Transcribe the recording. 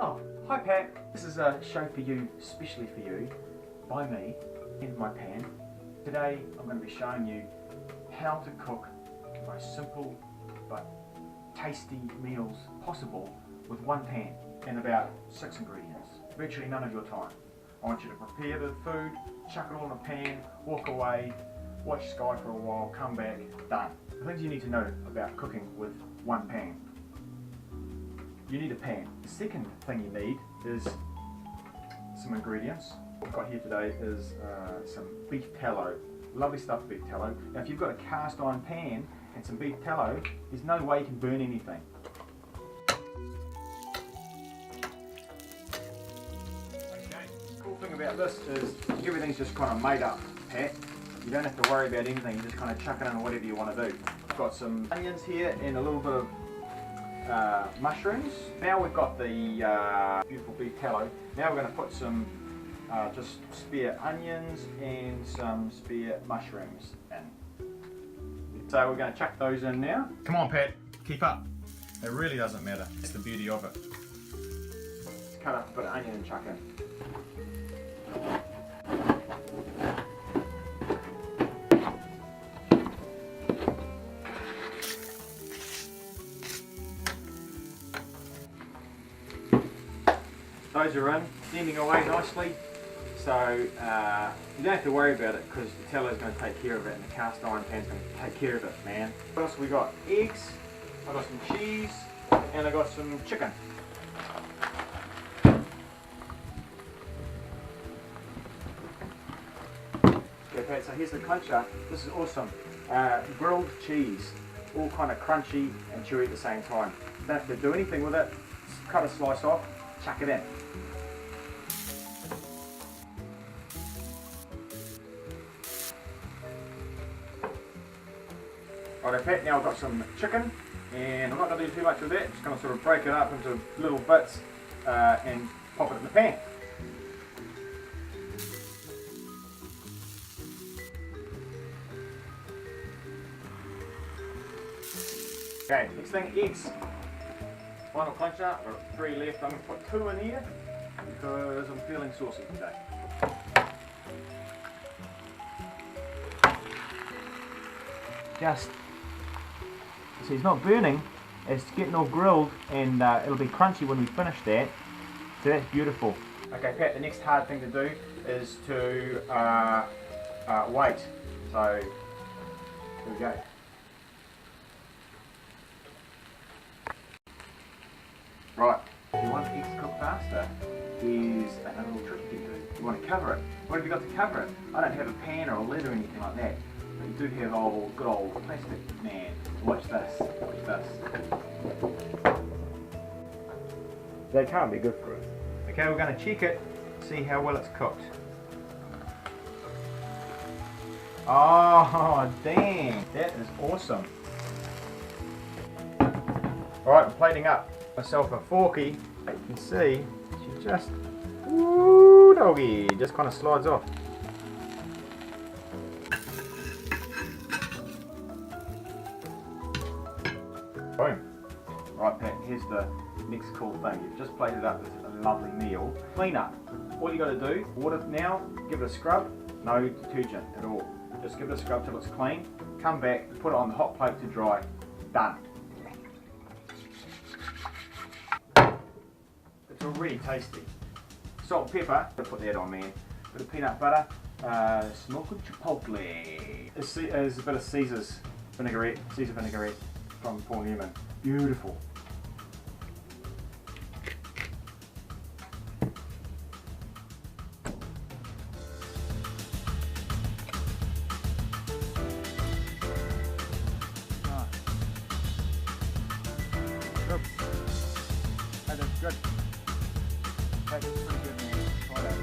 Oh, hi Pat. This is a show for you, especially for you, by me, in my pan. Today I'm going to be showing you how to cook the most simple but tasty meals possible with one pan and about 6 ingredients. Virtually none of your time. I want you to prepare the food, chuck it all in a pan, walk away, watch Sky for a while, come back, done. The things you need to know about cooking with one pan. You need a pan. The second thing you need is some ingredients. What we've got here today is some beef tallow. Lovely stuff, beef tallow. Now if you've got a cast iron pan and some beef tallow, there's no way you can burn anything. Okay. The cool thing about this is everything's just kind of made up, Pat. You don't have to worry about anything, you just kind of chuck it in whatever you want to do. I've got some onions here and a little bit of mushrooms. Now we've got the beautiful beef tallow. Now we're going to put some just spare onions and some spare mushrooms in. So we're going to chuck those in now. Come on Pat, keep up. It really doesn't matter. That's the beauty of it. Just cut up a bit of onion and chuck in. Those are in, steaming away nicely, so you don't have to worry about it because the tallow is going to take care of it and the cast iron pan is going to take care of it, man. What else we got? Eggs, I've got some cheese, and I've got some chicken. Okay, Pat, so here's the clincher. This is awesome. Grilled cheese, all kind of crunchy and chewy at the same time. You don't have to do anything with it. Just cut a slice off, chuck it in. Alright Pat, now I've got some chicken and I'm not going to do too much with that, just going to sort of break it up into little bits and pop it in the pan. Okay, next thing, eggs. Final clincher, I've got 3 left. I'm going to put 2 in here because I'm feeling saucy today. So it's not burning, it's getting all grilled and it'll be crunchy when we finish that. So that's beautiful. Okay Pat, the next hard thing to do is to wait. So here we go. Right, if you want eggs to cook faster, here's another little trick you can do. You want to cover it. What have you got to cover it? I don't have a pan or a lid or anything like that. But you do have good old plastic, man. Watch this, watch this. That can't be good for us. Okay, we're going to check it, see how well it's cooked. Oh, dang, that is awesome. Alright, I'm plating up myself a forky. You can see, she just, woo doggy, just kind of slides off. Boom. Right Pat, here's the next cool thing. You've just plated up this lovely meal. Clean up. All you got to do, water now, give it a scrub, no detergent at all. Just give it a scrub till it's clean, come back, put it on the hot plate to dry. Done. It's already tasty. Salt and pepper, put that on man. Bit of peanut butter, smoked chipotle. Is a bit of Caesar vinaigrette from Paul Newman. Beautiful. Good. That is good. That's pretty good, man. Try that.